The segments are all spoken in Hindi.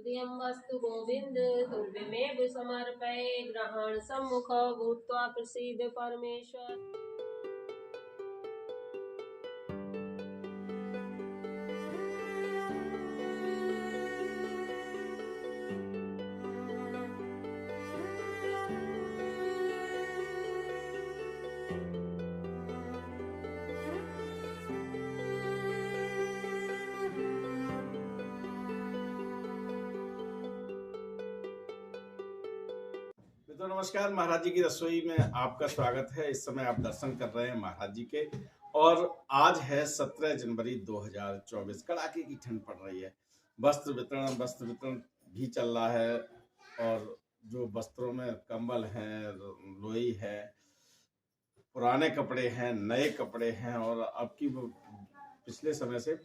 तुदीयं वस्तु गोविन्द तुभ्यमेव समर्पये ग्रहण सम्मुख भूत्वा प्रसीद परमेश्वर। तो नमस्कार, महाराज जी की रसोई में आपका स्वागत है। इस समय आप दर्शन कर रहे हैं महाराज जी के, और आज है 17 जनवरी 2024। कड़ाके की ठंड पड़ रही है। वस्त्र वितरण भी चल रहा है, और जो वस्त्रों में कंबल हैं, लोई है, पुराने कपड़े हैं, नए कपड़े हैं, और अब की पिछले समय से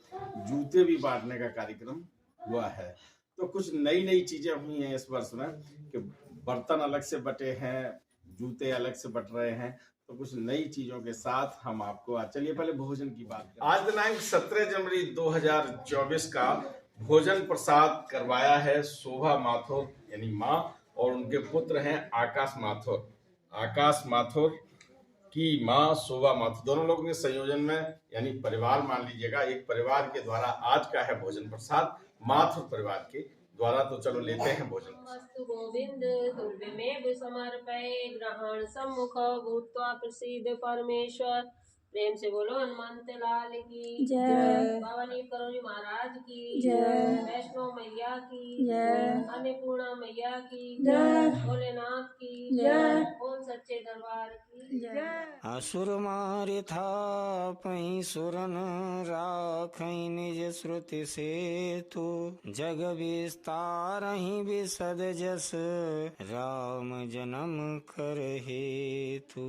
जूते भी बांटने का कार्यक्रम हुआ है। तो कुछ नई चीजें हुई हैं इस वर्ष में कि बर्तन अलग से बटे हैं, जूते अलग से बट रहे हैं। तो कुछ नई चीजों के साथ हम आपको आज, चलिए पहले भोजन की बात करें। आज दिनांक 17 जनवरी 2024 का भोजन प्रसाद करवाया है शोभा माथुर यानी माँ, और उनके पुत्र हैं आकाश माथुर की माँ शोभा माथुर। दोनों लोगों के संयोजन में, यानी परिवार मान लीजिएगा, एक परिवार के द्वारा आज का है भोजन प्रसाद माथुर परिवार के द्वारा। तो चलो लेते हैं भोजन। वस्तु गोविन्द तुभ्यमेव समर्पये ग्रहण सम्मुख भूत्वा प्रसीद परमेश्वर। प्रेम से बोलो हनुमंत लाल की जय। भवानी करोली महाराज की जय। वैष्णो मैया की जय। अन्नपूर्णा मैया की जय। भोलेनाथ की जय। ओम सच्चे दरबार की जय। असुर मारे था पई सुरन राखई निज श्रुति से तू जग विस्तार ही विसद जस राम जन्म कर हेतु।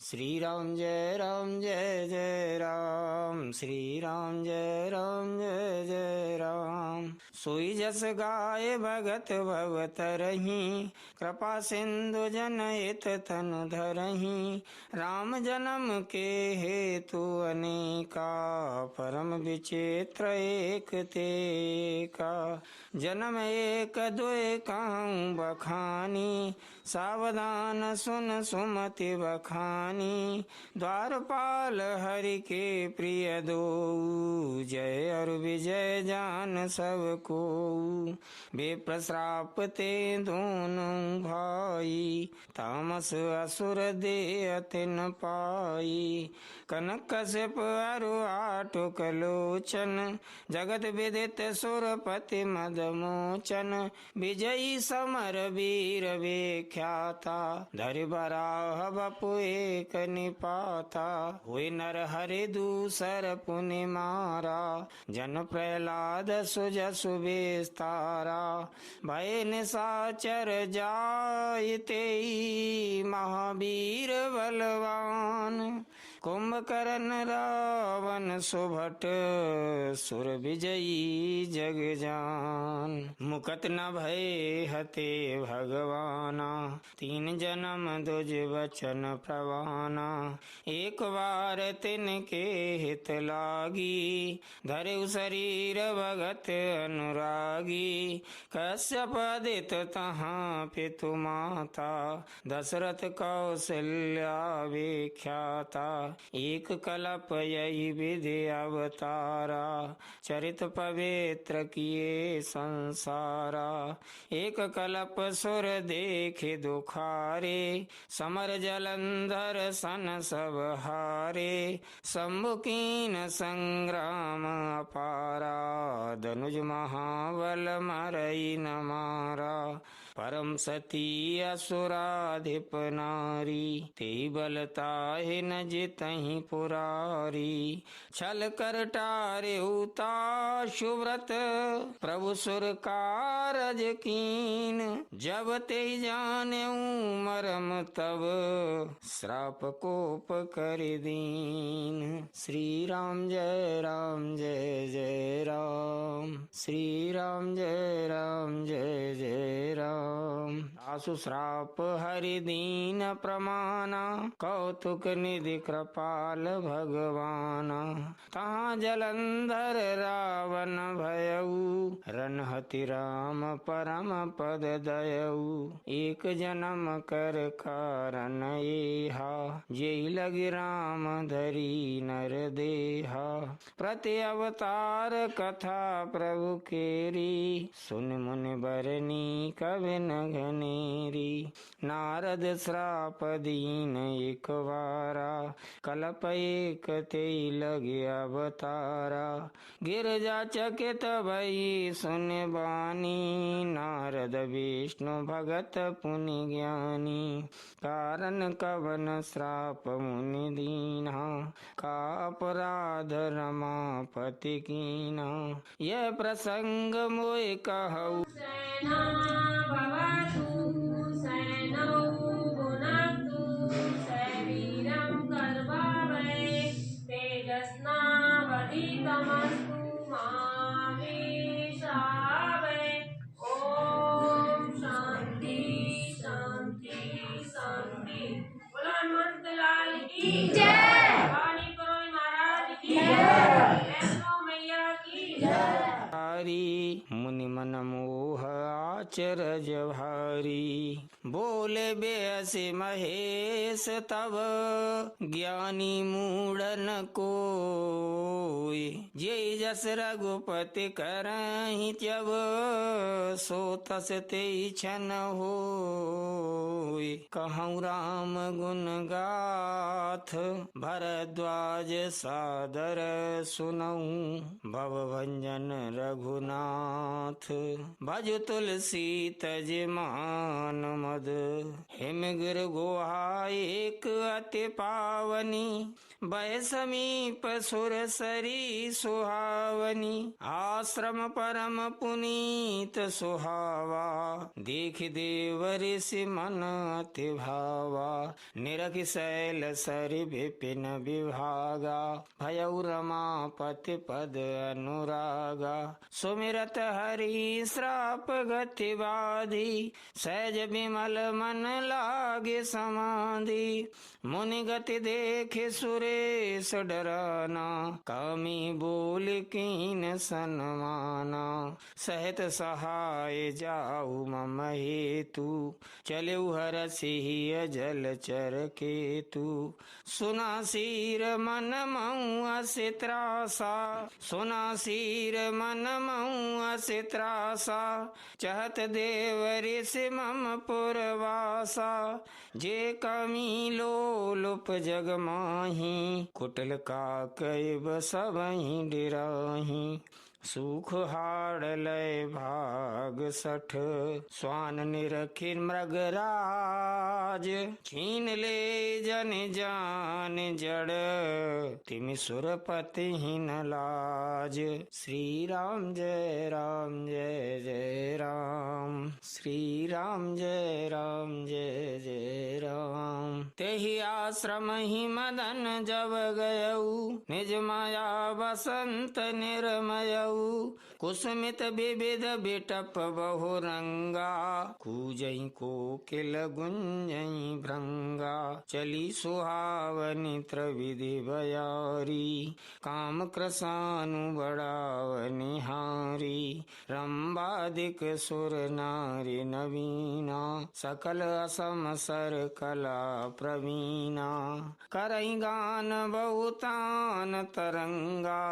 श्री राम जय जय राम, श्री राम जय जय राम। सोई जस गाय भगत भवतरही कृपा सिंधु जनहित तनु धरही। राम जन्म के हेतु अनेका परम विचित्र एक ते का। जन्म एक दुए कहूँ बखानी सावधान सुन सुमति बखानी। द्वारपाल हरि के प्रिय दो जय और विजय जान सबको। बेप्रश्राप ते दोनों भाई तामस असुर दे अतिन पाई। कनक कश्यप अरु आठुक लोचन जगत विदित सुरपति मदमोचन। विजयी समर वीर विख्याता धरि बराह बपु एक निपाता। हुए नर हरि दूसर पुनि मारा जन प्रहलाद सुजसु विस्तारा। भय निशाचर जायते महावीर बलवान। कुंभकर्ण रावण सुभट सुर विजयी जग जान। मुकत न भय हते भगवाना तीन जन्म दुज वचन प्रवाना। एक बार तिनके हित लागी धरे शरीर भगत अनुरागी। कश्यप आदित तहाँ पितु माता दशरथ कौशल्या विख्याता। एक कलप यही विधि अवतारा चरित पवित्र किए संसारा। एक कलप सुर देखे दुखारे समर जलंधर सन सब हारे। शंभुकीन संग्राम अपारा धनुज महाबल मरई न मारा। परम सती असुराधिप नारी ते बलताहि न जितहि पुरारी। छल कर टारे उता सुव्रत प्रभु सुर कारज कीन। जब ते जाने मरम तब श्राप कोप कर दीन। श्री राम जय जय राम, श्री राम जय जय राम। तासु श्राप हरि दीन प्रमाना, कौतुक निधि कृपाल भगवान। तहाँ जलंधर रावण भयऊ, रनहति राम परम पद दयऊ। एक जन्म कर कारण एहा, जेहि लगी राम धरी नर देहा। प्रति अवतार कथा प्रभु केरी, सुन मुनि बरनी कवि न घनेरी। नारद श्राप दीन एक बारा, कलप एक तेई लगे अवतारा। गिरजा चकित भई सुन बानी, नारद विष्णु भगत पुनि ज्ञानी। कारण कवन श्राप मुनि दीना, का अपराध रमापति कीना। यह प्रसंग मोय कहऊ, सेना भवतु सैनौ भुनक्तु, शरीरं कर्वावै तेजस्नावधीतमस्तु मा विद्विषावै। ओम शांति शांति शांति। बोलो हनुमंत लाल की जय। वाणी करोई महाराज की जय। वैष्णो मैया की जय। मुनि मन मोह आचरज भारी। बोले बेअसि महेश तब, ज्ञानी मूढ़न कोय। जे जस रघुपति करहि त्यब, सो तस तेहि छन होय। कहूँ राम गुण गाथ, भरद्वाज सादर सुनऊँ। भव भंजन रघुनाथ, भज तुलसी तज मान मद। हिम गिर गुहा एक अति पावनी, भय समीप सुर सरी सुहावनी। आश्रम परम पुनीत सुहावा, देख देव ऋषि मन अति भावा। निरख शैल सरि विपिन विभागा, भयउ रमापति पद अनुरागा। सुमिरत हरि श्राप गति बाधी, सहज विमल मन लागे समाधि। मुनि गति देखे सुरेश डराना, कामी बोल कीन सन्माना। सहत सहाय जाऊ मम हेतु, चलऊ हरषि जल चर केतु। सुना सिर मन मऊ असि त्रासा, सुना सिर मन मऊ असि त्रासा। चहत देव ऋषि मम पुरवासा, जे कमी लोलुप जग माही। कुटिल काकैब सबहि डिराही, सुख हाड़ लय भाग सठ। स्वान निरखि मृगराज, छीन ले जन जान जड़। तिमि सुरपति हिन लाज, श्री राम जय जय राम। श्री राम जय जय राम। तेहि आश्रम ही मदन जब गयऊ, निज माया बसंत निर्मयऊ। कुसुमित विविध बिटप बहु रंगा, कूजई कोकिल गुंजई भृंगा। चली सुहावनी त्रिविधि बयारी, काम कृसानु बढ़ावनि हारी। रंबादिक सुर नारी नवीना, सकल असम सर कला प्रवीणा। करई गान बहुतान तरंगा,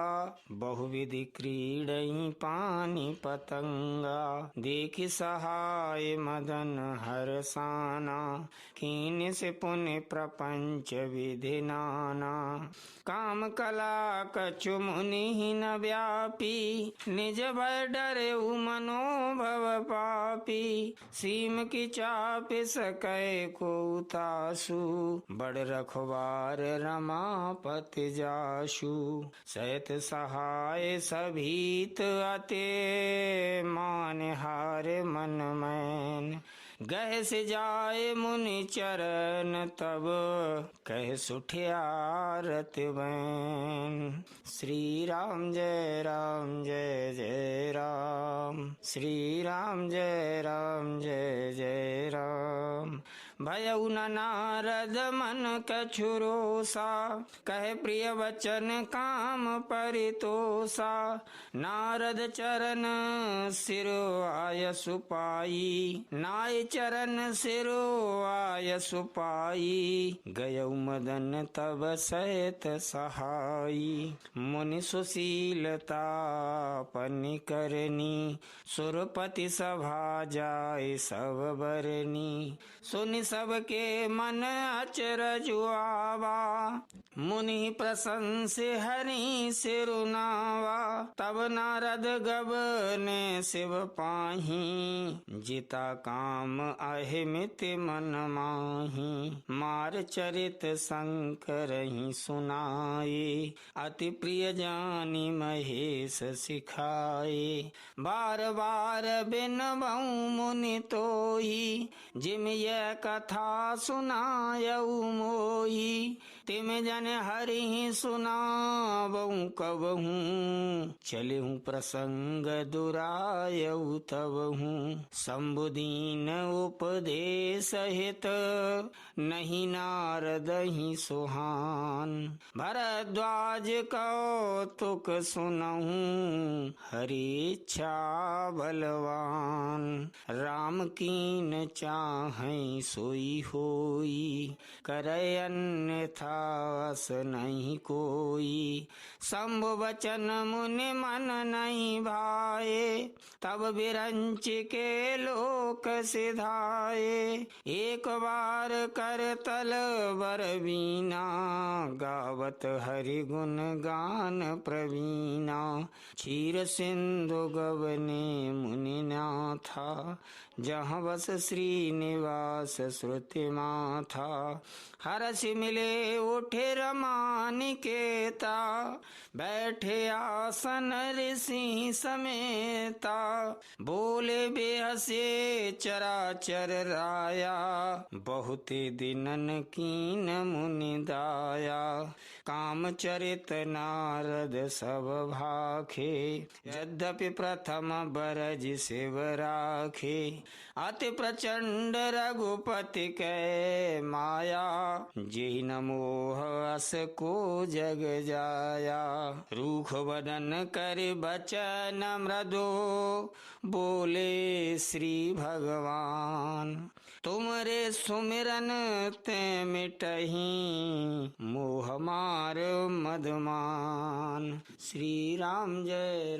बहुविधि क्रीडई पानी पतंगा। देखि सहाय मदन हरसाना, कीन से पुण्य प्रपंच विधि नाना। काम कला कछु मुनि न व्यापी, निज भय डरे मनोभव पापी। सीम की चाप सकै को तासु, बड़ रखवार रमापति जासु। सहित सहाय सभीत अते, मान हार मन मैन। गह से जाए मुनि चरण तब कह सुठिया रत बैन। श्री राम जय राम जय जय राम, श्री राम जय राम जय जय राम। भयउ न नारद मन कछु रोसा, कह प्रिय वचन काम परितोषा। नारद चरण सिरो आय सुपाई, नाय चरण सिरो आय सुपाई। गयउ मदन तब सहित सहाई, मुनि सुशीलता पनि करनी। सुरपति सभा जाय सब बरनी, सुनि सबके मन अचरज आवा। मुनि प्रशंस हरि सिरुनावा, तब नारद गबने शिव पाही। जिता काम अहिमित मन माही, मार चरित शंकर ही सुनाए। अति प्रिय जानी महेश सिखाए, बार बार बिनबऊ मुनि तोही। जिम यह कथा सुनायऊ मोही, तिम जन हरि सुनावऊ कबहूँ। चलहूँ प्रसंग दुरायऊ तबहूँ, शंभुदीन उपदेश हित नहीं नारद ही सुहान। भरद्वाज कौतुक सुनहूँ, हरि इच्छा बलवान। राम कीन चाहै सोई होई, करय अन्यथा अस नहीं कोई। शंभु वचन मुनि मन नहीं भाए, तब बिरंच के लोक सिधाए। एक बार कर तल बर बीना, गावत हरि गुण गान प्रवीणा। क्षीर सिंधु गवने मुनि नाथा, जहाँ बस श्रीनिवास श्रुति माथा। हरष मिले उठे रमानिकेता, बैठे आसन ऋषि समेता। बोले बेहसे चराचर राया, बहुत दिनन कीन मुनि दाया। काम चरित नारद सब भाखे, यद्यपि प्रथम बरज शिव राखे। अति प्रचंड रघुपति कै माया, जेहि न मोह अस को जग जाया। रूख वदन कर बचन मृदु, बोले श्री भगवान। तुमरे सुमिरन ते मिटहि, मोह मार मदमान। श्री राम जय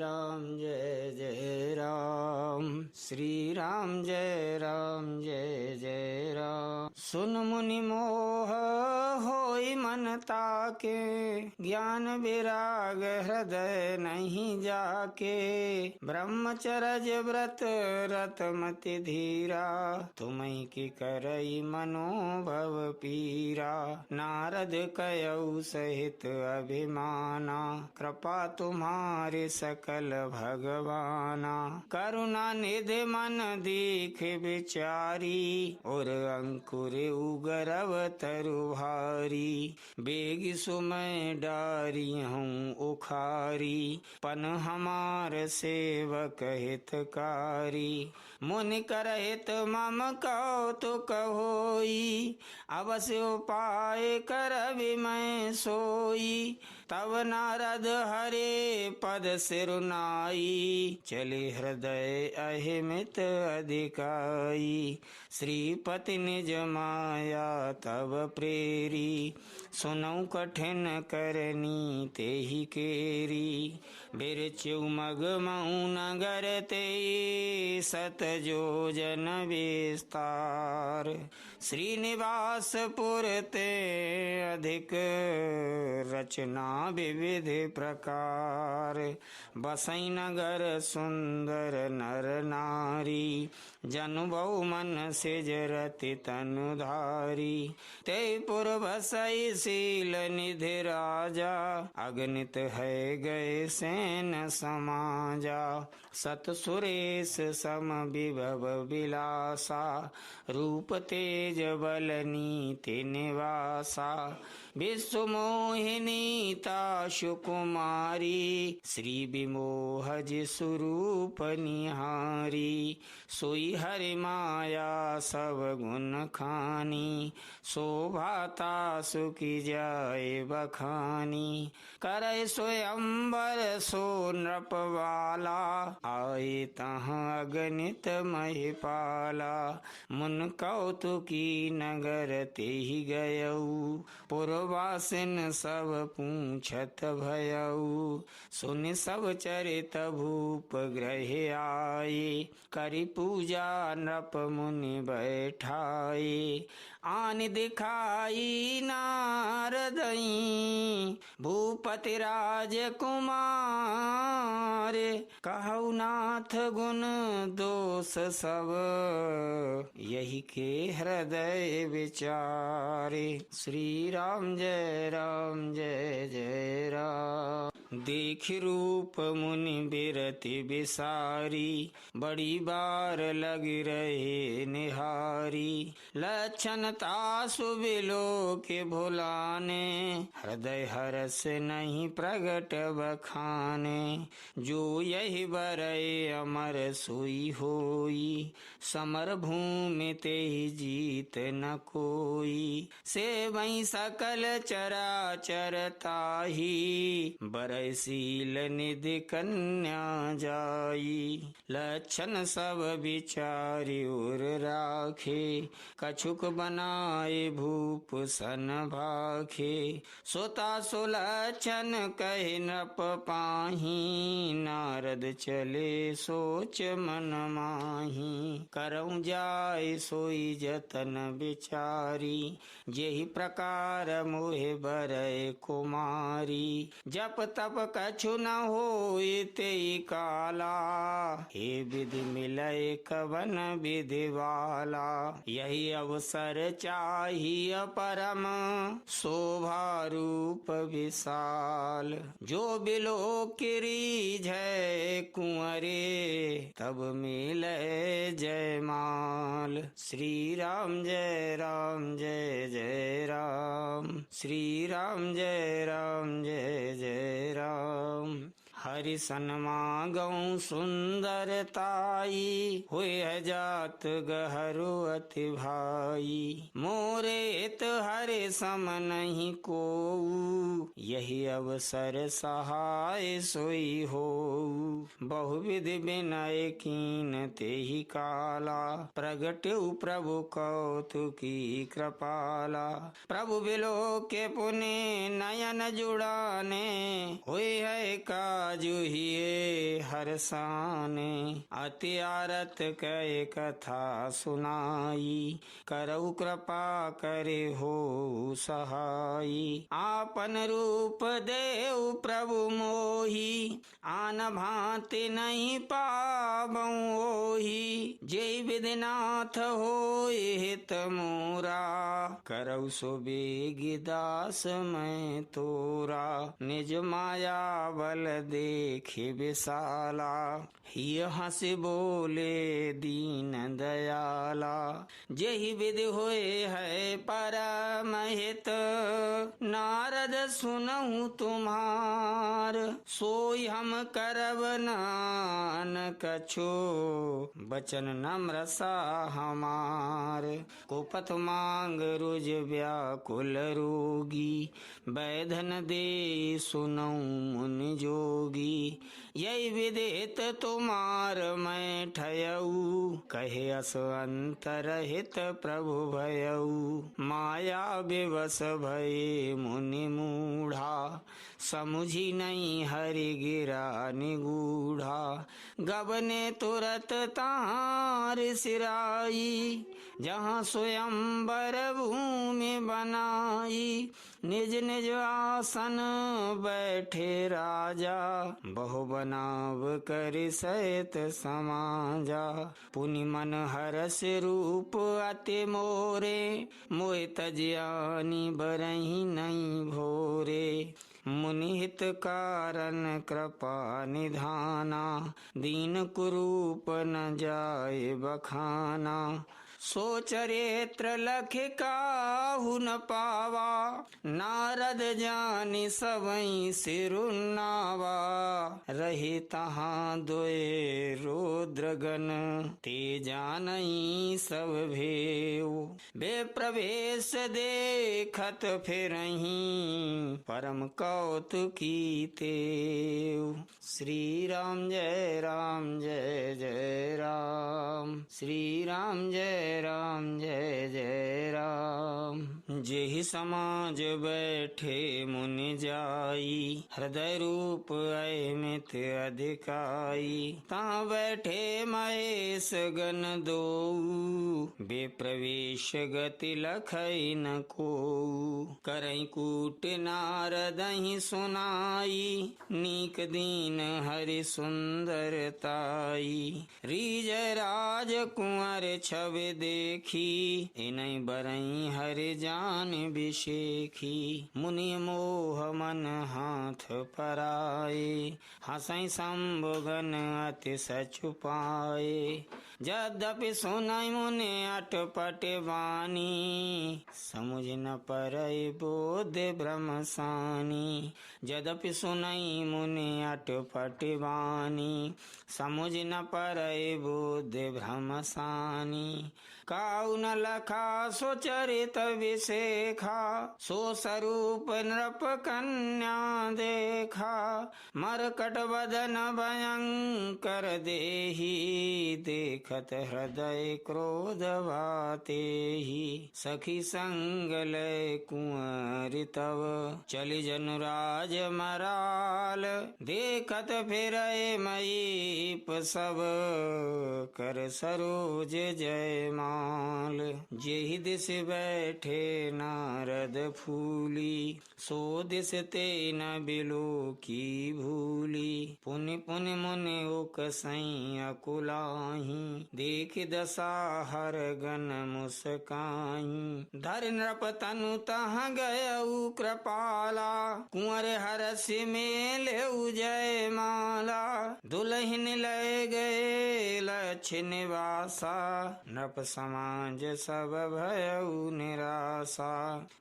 जय राम, श्री राम जय जय राम। सुन मुनि मोह होई मन ताके, ज्ञान विराग हृदय नहीं जाके। ब्रह्मचर्य व्रत रतमति धीरा, तुम्हीं की करई मनोभव पीरा। नारद कयऊ सहित अभिमाना, कृपा तुम्हारे सकल भगवाना। करुणा निधि मन दीख विचारी, और अंकुर उगरव तरु भारी। बेग सुमय डारी हूँ उखारी, पन हमार सेवक हितकारी। मुनि करहित मम कौतुक होई, अवश्य उपाय करबि मैं सोई। तब नारद हरे पद सिरुनाई, चले हृदय अहिमित अधिकाई। श्रीपति निज माया तब प्रेरी, सुनौ कठिन करनी तेहि केरी। बिरचु मग मऊ नगर ते, सत जोजन विस्तार। श्रीनिवासपुर ते अधिक, रचना विविध प्रकार। बसई नगर सुंदर नर नारी, जनु बहु मन सिज रति तनु धारी। ते पुर बसई शील निधि राजा, अगणित है गए सेन समाजा। सत सुरेश सम विभव विलासा, रूप तेज बल नीति निवासा। विश्व मोहिनी ताशु कुमारी, श्री विमोहज स्वरूप निहारी। सोई हरि माया सब गुण खानी, शोभाता सुखी जाय बखानी। करे स्वयंवर सो नृपवाला, आए तहाँ अगणित महिपाला। मुन कौतुकी नगर ते ही गयऊ, पुरवासिन सब पूछत भयऊ। सुनि सब चरित भूप ग्रह आए, करि पूजा नृप मुनि बैठाए। आन दिखाई नारदई, भूपति राजकुमार। कहु नाथ गुण दोष सब, यही के हृदय विचारे। श्री राम जय राम जय जय राम। देख रूप मुनि बिरति बिसारी, बड़ी बार लग रहे निहारी। लक्षण तासु बिलो के भुलाने, हृदय हरस नहीं प्रगट बखाने। जो यही बरय अमर सोई होई, समर भूमि ते ही जीत न कोई। से वही सकल चराचर ताही, बरसील निधि कन्या जाई। लक्षण सब विचारि उर राखे, कछुक बनाए भूप सन भाखे। सोता सुलक्षण कहे नृप पाही, नारद चले सोच मन माही। करऊं जाय सोई जतन विचारी, जेहि प्रकार मोहे बरय कुमारी। जप तप कछु न होय तेई काला, हे विधि मिलय कवन विधि वाला। यही अवसर चाहिए परम, शोभा रूप विशाल। जो बिलो किरीझै कुंवरे, तब मिले जयमाल। श्री राम जय राम जय जय राम। श्री राम जय राम जय जय राम। हरि सन्मागऊं सुंदरताई, हुए जात गहरु अति भाई। मोरे इत हरि सम नहीं कोऊ, यही अवसर सहाय सोई होऊ। बहुविधि विनय कीन तेहि काला, प्रगट्यु प्रभु कौतुकी कृपाला। प्रभु बिलो के पुनि नयन जुड़ाने, हुए है काजुहिए हरसाने। अति आरत कै कथा सुनाई, करऊ कृपा करे हो सहाई। आपन रूप देव प्रभु मोही, आन भांति नहीं पाबऊं ओही। जय विधिनाथ होय हित मोरा, करऊ सो बेगी दास मैं तोरा। निज माया बल देखे विशाला, ही हंसी बोले दीन दयाला। जेहि विधि होए है परम हित, नारद सुनहु तुम्हार। सोई हम करब नान कछु, बचन नम्र सा हमार। कुपथ मांग रुज व्याकुल रोगी, बैधन दे सुनऊ मुनि जोगी। यही विदित तुम्हार मैं ठयऊ, कहे अस अंतरहित प्रभु भयऊ। माया विवश भये मुनि मूढ़ा, समुझी नहीं हरि गिरा निगूढ़ा। गबने तुरत तार सिराई, जहाँ स्वयंवर भूमि बनाई। निज निज आसन बैठे राजा, बहु बनाव कर सहित समाजा। पुनि मन हरस रूप अति मोरे, मोहि तजियानी बरहि नहीं भोरे। मुनि हित कारण कृपा निधाना, दीन कुरूप न जाय बखाना। सो चरित्र लख काहू न पावा, नारद जानि सबई सिरुनावा। रहे तहाँ दोए रुद्रगण, ते जानई सब भेव। बे प्रवेश देखत फिरहीं, परम कौतुकी तेव। श्री राम जय राम जय जय राम, श्री राम जय राम जय जय राम। जेहि समाज बैठे मुनि जाई, हृदय रूप अमित अधिकाई। ता बैठे महेश गण दोऊ, बे प्रवेश गति लखई न कोऊ। करई कूट नारदहि सुनाई, नीक दीन हरि सुंदरताई। रीज राज कुंवर छवि देखी, इनहि बरई हरि जान बिशेखी। मुनि मोह मन हाथ पराए, हंसई शंभुगन अति सचुपाए। यद्यपि सुनई मुनि अटपट वाणी, समुझ न परई बोध ब्रह्म सानी। यद्यपि सुनई मुनि अटपट वाणी, समुझ न परई बोध ब्रह्म सानी। काऊ न लखा सो चरित विशेखा, सो स्वरूप नृप कन्या देखा। मरकट बदन भयंकर देहि, देखत हृदय क्रोध वातेहि। सखी संग लय कुंवर तव, चली जनुराज मराल। देखत फिरय मयीप सब, कर सरोज जयमाल। जेहि दिस बैठे नारद फूली, सो दिस ते न बिलो की भूली। पुनि पुनि मुनि उकसई अकुलाही, देख दशा हर गन मुस्काई। धर नृप तनु तहाँ गयऊ कृपाला, कुंवर हरस मेलेऊ जयमाला। दुलहिन लय गए लक्ष्य निवासा, नृप समाज सब भयऊ निराशा।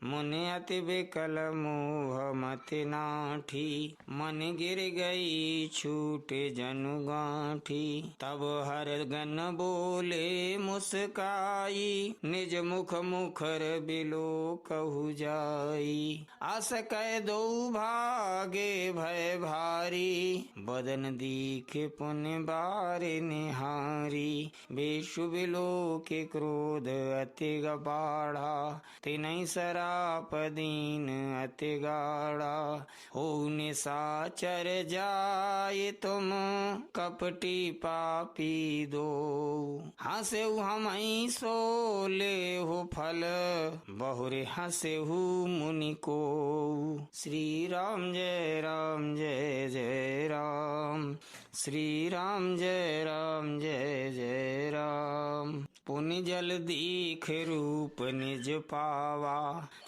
मुनि अति विकल मोह मति नाठी, मन गिर गई छूटे जनु गांठी। तब हर गन बोले मुस्काई, निज मुख मुखर बिलो कहु जाई। आस कै दो भागे भय भारी, बदन दीखे पुनि बारे निहारी। बेशु बिलो के क्रोध अति गबाढ़ा, तिनहि सराप दीन अति गाढ़ा। हो निशाचर जाय तुम कपटी पापी दो, हंसेहु हमहि सो लेहु फल, बहुरे हंसेहु मुनि को। श्री राम जय राम जय जय राम, श्री राम जय राम जय जय राम। पुनि जल दीख रूप निज पावा,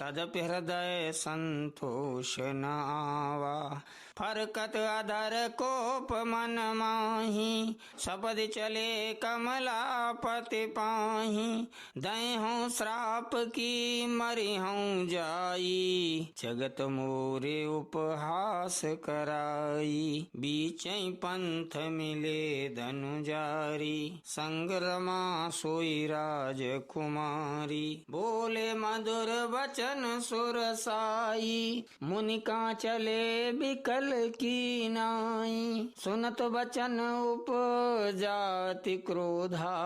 तदपि हृदय संतोष न आवा। फरकत अधर कोप मन माही, सपदि चले कमलापति पाही। दयहूँ श्राप की मरिहूँ जाई, जगत मोरे उपहास कराई। बीचै पंथ मिले धनुजारी, संग्रमा सोई राजकुमारी। बोले मधुर वचन सुरसाई, मुनि का चले बिकल की नाई। सुनत वचन उपजाति क्रोधा,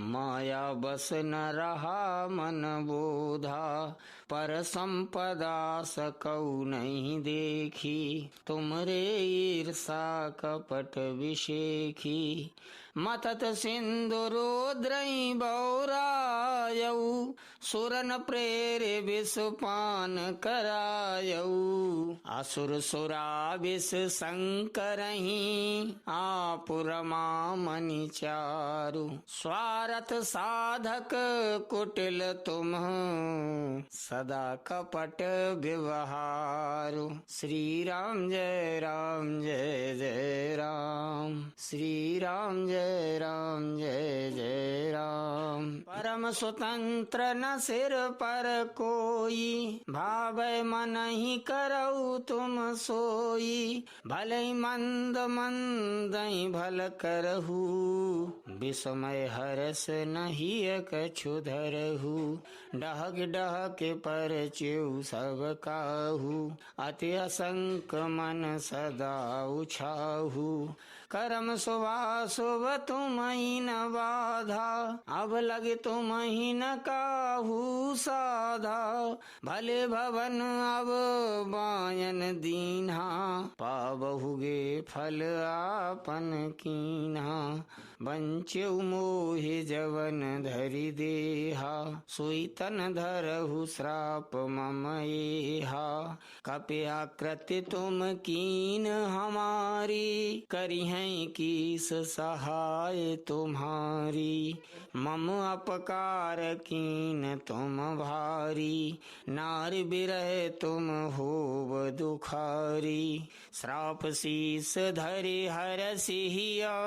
माया बस न रहा मन बोधा। पर संपदा सकौ नहीं देखी, तुमरे ईर्षा कपट विशेखी। मतत सिंधु रुद्रई बौराय, आयऊ सुरन प्रेरे विष पान करायऊ असुर सुरा विष संकरही आपुरमा मनि चारु स्वार्थ साधक कुटिल तुम सदा कपट व्यवहारु। श्री राम जय राम जय जय राम श्री राम जय जय राम। परम स्वतंत्र न सिर पर कोई भावै मन ही करऊ तुम सोई भले मंद मंद भल करहु विस्मय हरस नहीं कछु धरहु डहक डहक पर च्यू सब काहू अति असंक मन सदा उछाहू करम शुभ तुम ही न बाधा अब लगे तुम ही न काहू साधा भले भवन अब बायन दीन्हा पाबहुगे फल आपन कीन्हा बंचु मोहि जवन धरि देहा सोई तन धरहु श्राप मम एहा कपि आकृति तुम कीन हमारी करी हैं कीस सहाय तुम्हारी मम अपकार कीन तुम भारी नार बिरह तुम होव दुखारी श्राप शीस धरि हर सिहिया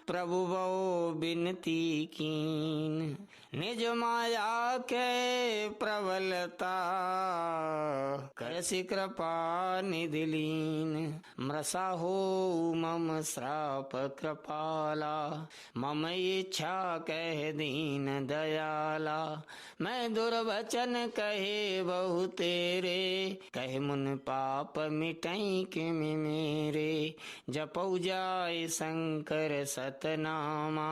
प्रभु बो बिनती कीन निज माया के प्रबलता करसि कृपा निधि लीन मृषा हो मम श्राप कृपाला मम इच्छा कह दीन दयाला मैं दुर्वचन कहे बहु तेरे कहे मुन पाप मिटई किमि मेरे जपौ जाय शंकर सतनामा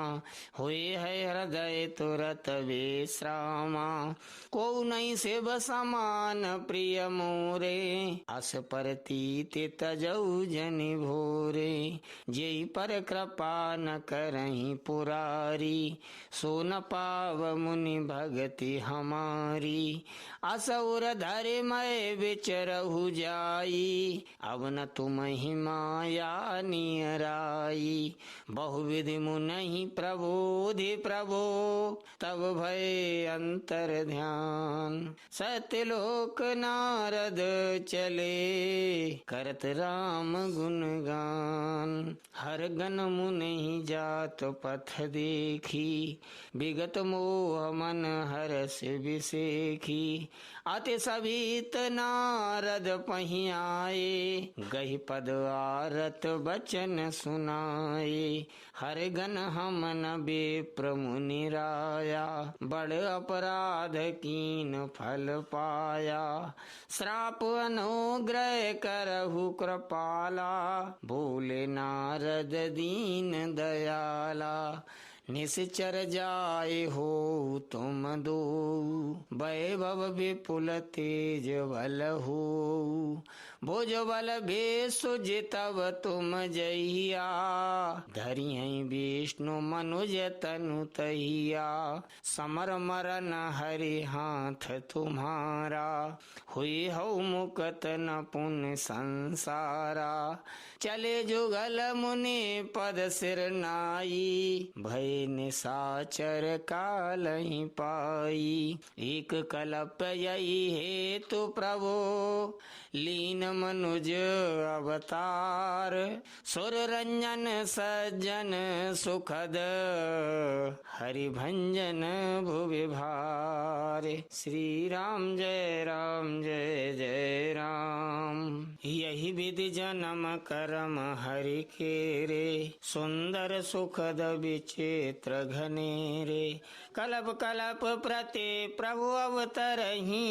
हुए है हृदय तुरत विश्रामा को नहीं शिव समान प्रिय मोरे अस परतीत तजऊ जनि भोरे जेहि पर कृपा न करहि पुरारी सो न पाव मुनि भगति हमारी असुर धरि मैं विचरहु जाई अब न तुम ही माया नियराई बहुविधि मुनि प्रबोधि प्रभो तब भय अंतर ध्यान सत्यलोक नारद चले करत राम गुणगान हर गन मुनि जात पथ देखी विगत मोह मन हरस विसेखी अति सभीत नारद पहि आए गहि पद आरत बचन सुनाए हर गन हम न बेप्र मुनि राया बड़ अपराध कीन फल पाया श्राप अनुग्रह करहु कृपाला बोले नारद दीन दयाला निश्चर जाए हो तुम दो वैभव विपुल तेज बल हो भुज बल भेषुज तब तुम जहिया धरि विष्णु मनुज तनु तहिया समर मरन हरि हाथ तुम्हारा हुई हो मुकत न पुण्य संसारा चले जुगल मुनि पद सिर नाई भय निशाचर काल ही पाई एक कल्प यही हेतु प्रभु लीन मनुज अवतार सुर रंजन सज्जन सुखद हरि भंजन भुवि भार। श्री राम जय जय राम। यही विधि जन्म करम हरि के रे सुंदर सुखद विचित्र घनेरे कलप कलप प्रति प्रभु अवतरही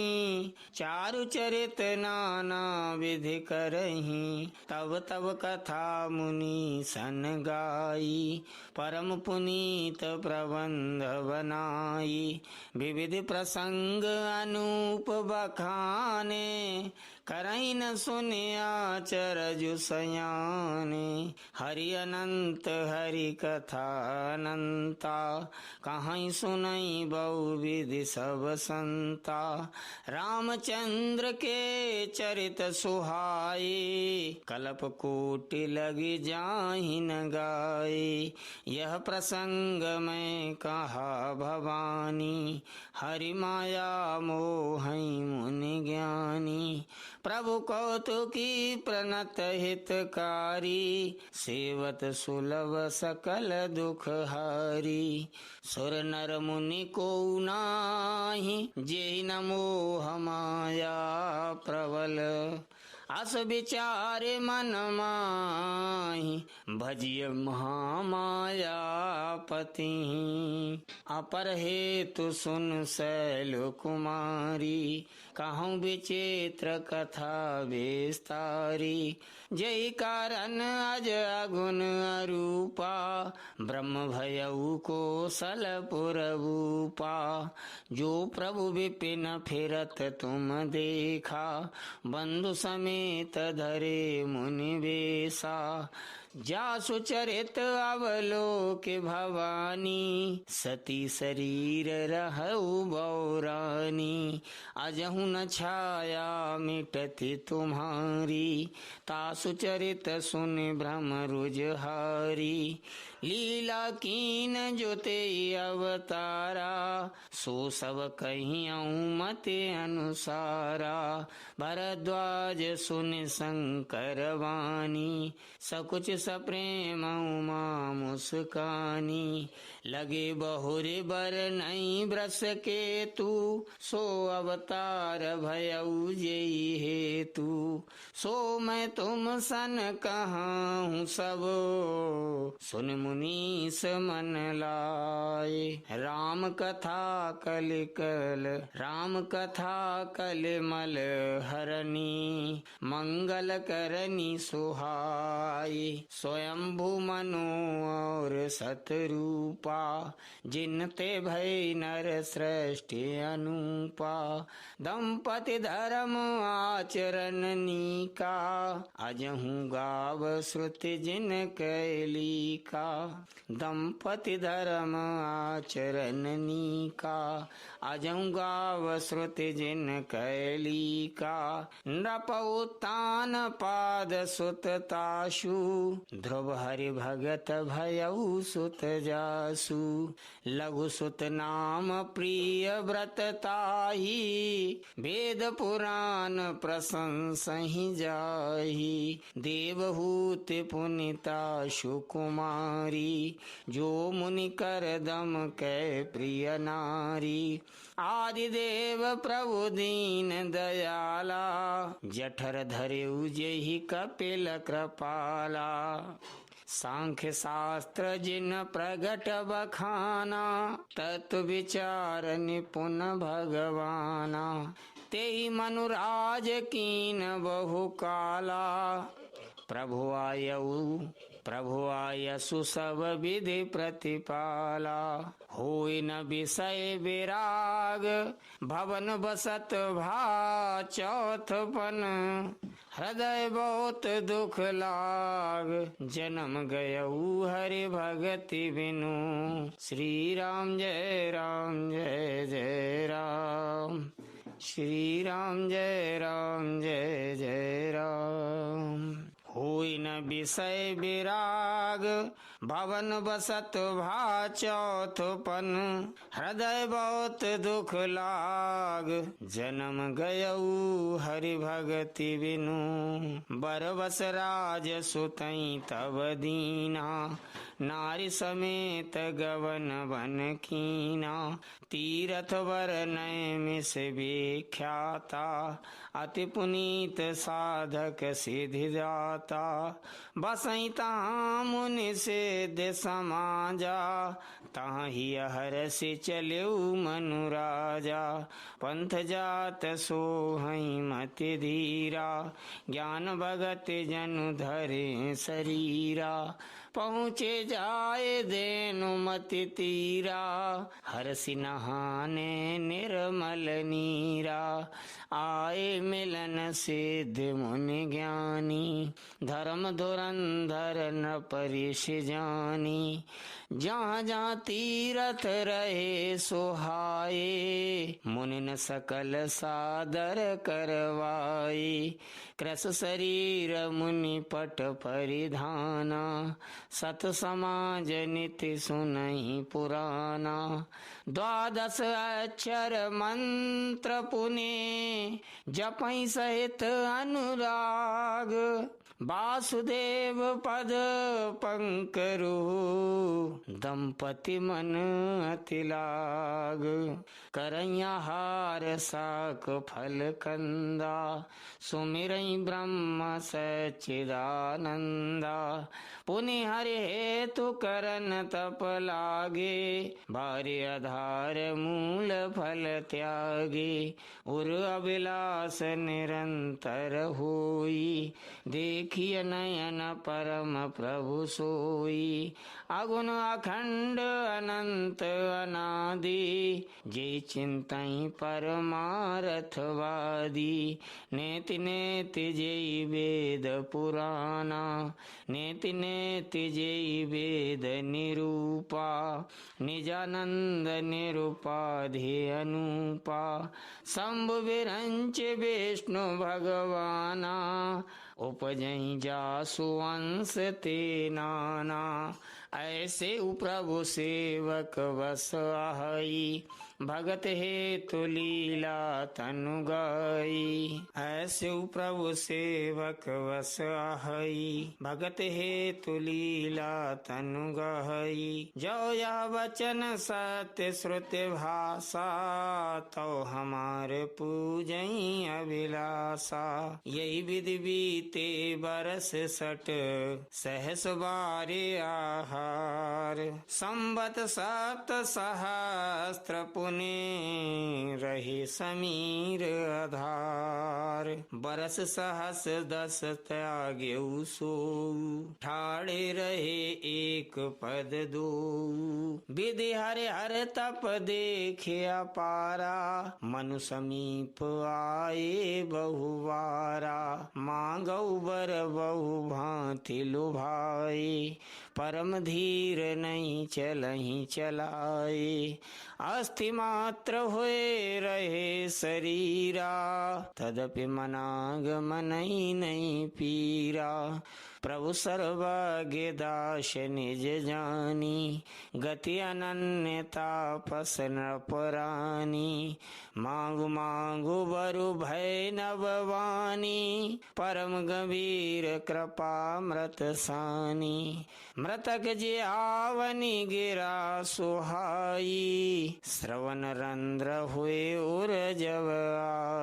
चारु चरित नाना विधि करही तब तब कथा मुनि सन गाई परम पुनीत प्रबंध बनाई विविध प्रसंग अनूप बखाने करई न सुनिया चरजु सयाने। हरि अनंत हरि कथा अनंता, कहीं सुनई बहुविधि सब संता। रामचंद्र के चरित सुहाए, कल्प कोटि लगी जाहि न गाए। यह प्रसंग मैं कहा भवानी, हरि माया मोहि मुनि ज्ञानी। प्रभु कौतुकी प्रणत हितकारी, सेवत सुलभ सकल दुख हारी। सुर नर मुनि को नाही, जेहि न मोह माया प्रबल। अस विचारे मन माहि, भजिय महामाया पति। अपर हेतु सुन शैल कुमारी, कहूँ विचित्र कथा विस्तारी। जय कारण अज अगुन अरूपा, ब्रह्म भयउ कोसलपुर भूपा। जो प्रभु विपिन फिरत तुम देखा, बंधु समेत धरे मुनि बेसा। जासु चरित अवलोक भवानी, सती शरीर रहउ बौरानी। अजहु न छाया मिटति तुम्हारी, तासु चरित सुन भ्रम रुजहारी। लीला कीन जो ते अवतारा, सो सब कहियऊँ मते अनुसारा। भरद्वाज सुन शंकर वाणी, सकुच सप्रेम उमा मुस्कानी। लगे बहुरे बर नई ब्रस के तू, सो अवतार भयउ जेहि हेतु। सो मैं तुम सन कहाऊँ सब, सुन मुनीस मन लाए। राम कथा कलिकल राम कथा कलिमल हरनी, मंगल करनी सुहाई। स्वयंभू मनु और सतरूपा, जिनते भय नर सृष्टि अनूपा। दंपति धर्म आचरण नीका, अजहू गाव श्रुति जिन कैली का। दंपति धर्म आचरण नीका, अजहू गाव श्रुति जिन कैली का। नृप उत्तान पाद सुत ताशु, ध्रुव हरि भगत भयउ सुत जासु। लघु सुत नाम प्रिय व्रत ताहि, वेद पुराण प्रशंसहि जाहि। देवहूति पुनिता सुकुमारी, जो मुनि कर दम कै प्रिय नारी। आदिदेव प्रभु दीन दयाला, जठर धरेउ जेहि कपिल कृपाला। सांख्य शास्त्र जिन प्रगट बखाना, तत्व विचार निपुण भगवाना। तेहि मनुराज कीन बहु काला, प्रभु आयसु सब विधि प्रतिपाला। होई न विषय विराग, भवन बसत भा चौथपन। हृदय बहुत दुख लाग, जन्म गयऊ हरि भगति बिनु। श्री राम जय राम जय जय राम, श्री राम जय जय राम। होई न विषय विराग, भवन बसत भा चौथपन। हृदय बहुत दुख लाग, जन्म गयऊ हरि भगति बिनु। बरबस राज सुतई तब दीना, नारी समेत गवन बन कीना। तीरथ वर नय मिस विख्याता, अति पुनीत साधक सिद्धि दाता। बसई तहाँ मुनि सिद्ध समाजा, तहाँ ही हरसि चलेउ मनु राजा। पंथ जात सोहई मति धीरा, ज्ञान भगत जनु धरे शरीरा। पहुँचे जाए देनुमति तीरा, हरसि नहाने निर्मल नीरा। आए मिलन सिद्ध मुनि ज्ञानी, धर्म धुरंधर नृपऋष जानी। जहाँ जहाँ तीरथ रहे सुहाए, मुनिन सकल सादर करवाए। कृस शरीर मुनि पट परिधाना, सत समाज निति सुनहि पुराना। द्वादश अक्षर मंत्र पुने, जपहि सहित अनुराग। वासुदेव पद पंकरु, दंपति मन अति लाग। करैया हार साक फल कंदा, सुमिरई ब्रह्म सच्चिदानंदा। पुनि हरि हेतु करन तप लागे, भार्य आधार मूल फल त्यागे। उर अभिलाष निरंतर होई, देखिए नयन परम प्रभु सोई। अगुण अखंड अनंत अनादि, जे चिंतई परमारथवादी। नेति नेति जेई वेद पुराना, नेति नेति जेई वेद निरूपा। निजानंद निरुपाधि अनुपा, शंभु विरंच विष्णु भगवाना। उपजई जासु वंश ते नाना, ऐसे प्रभु सेवक बस आई। भगत हेतु लीला तनु गाई, ऐसे प्रभु सेवक बस आई। भगत हेतु लीला तनु गाई। जो यह वचन सत्य श्रुति भाषा, तो हमारे पूजई अभिलाषा। यही विधि बीते बरस सठ, सहस बारे आहार। संवत सप्त सहस्त्र पुने, रहे समीर आधार। बरस सहस दस त्याग्यु सो, ठाड़े रहे एक पद दो। विधि हरि हर तप देखे अपारा, मनु समीप आए बहुवारा। मांगौ बर बहु भांति लुभाए, परम धीर नहीं चलहि चलाए। अस्थि मात्र हुए रहे शरीरा, तदपि मनाग मनहि नहीं पीरा। प्रभु सर्वज्ञ दास निज जानी, गति अनन्यता पस नृपरानी। मांगु मांगु बरु भय नभवानी, परम गंभीर कृपा मृत सानी। मृतक जे आवनी गिरा सुहाई, श्रवण रंध्र हुए उर जब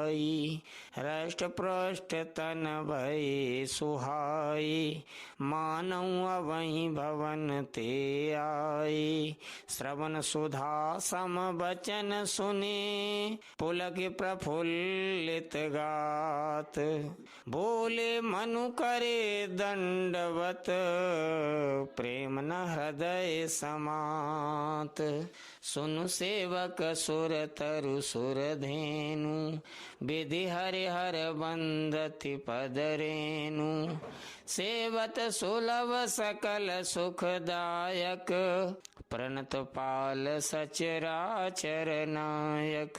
आई। हृष्ट पृष्ठ तन भय सुहाई, मानव अवहि भवन ते आए। श्रवण सुधा सम बचन सुने, पुलक प्रफुल्लित गात। बोले मनु करे दंडवत, प्रेम न हृदय समात। सुनु सेवक सुर तरु सुर धेनु, विधि हरि हर बंदति पद रेनु। सेवत सुलभ सकल सुखदायक, प्रणत पाल सचराचर नायक।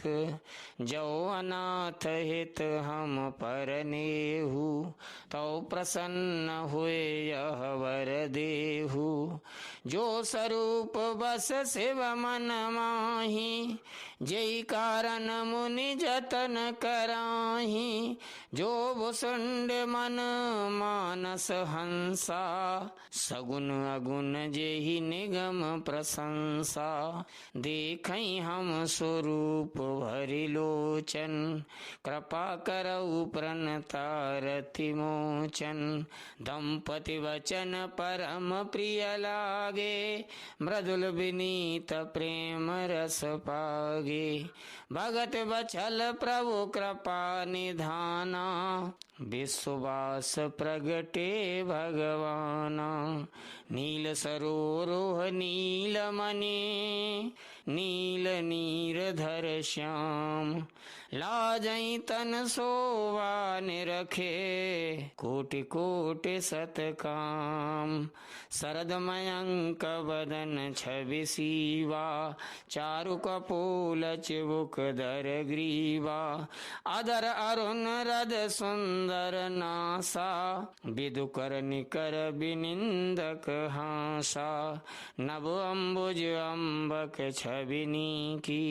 जो अनाथ हित हम परनेहु, तो प्रसन्न हुए यह वर देहु। जो स्वरूप बस शिव मन माही, जय कारण मुनि जतन कराही। जो भुसुंड मन मानस हंसा, सगुन अगुन जेहि निगम प्रशंसा। देखई हम स्वरूप भरि लोचन, कृपा करऊ प्रणतारति मोचन। दंपति वचन परम प्रिय लागे, मृदुल विनीत प्रेम रस पागे। भगत बचल प्रभु कृपा निधाना विश्ववास प्रगटे भगवाना नील सरोरोह नील मणि नील नीरधर श्याम लाजई तन सोवा निरखे कोटि कोटि सतकाम शरद मयंक वदन छवि सीवा चारु कपोल चिबुक दर ग्रीवा अधर अरुण रद सुंदर नासा विदु कर निकर बिनिंदक हासा नभ अम्बुज अम्बक छबिनी की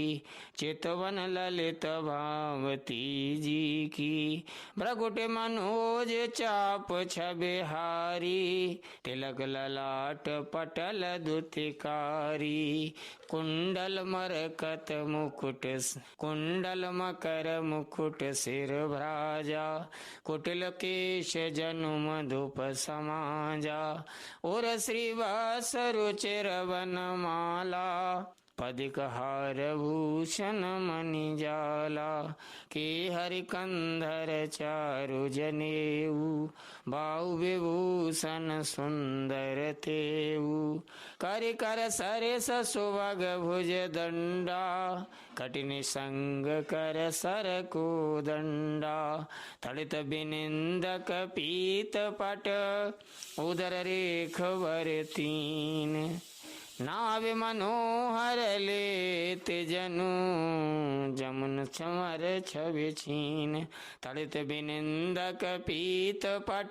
चितवन ललित भावती जी की भ्रगुट मनोज चाप छबिहारी तिलक ललाट पटल दुतिकारी कुंडल मरकत मुकुट कुंडल मकर मुकुट सिर भ्राजा कुटिल केश जनु मधुप समाजा और श्रीवास रुचिर वनमाला पदिक हार भूषण मणि जाला के हरि कंधर चारु जनेऊ बाहु विभूषण सुंदर तेऊ कर कर सरेस सुभग भुज दंडा कठिन संग कर सर को दंडा तड़ित बिनिंदक पीत पट उदर रेख वर तीन नाव मनोहर लेत जनु जमुन चमर छवि छीन तड़ित बिनिंदक पीत पट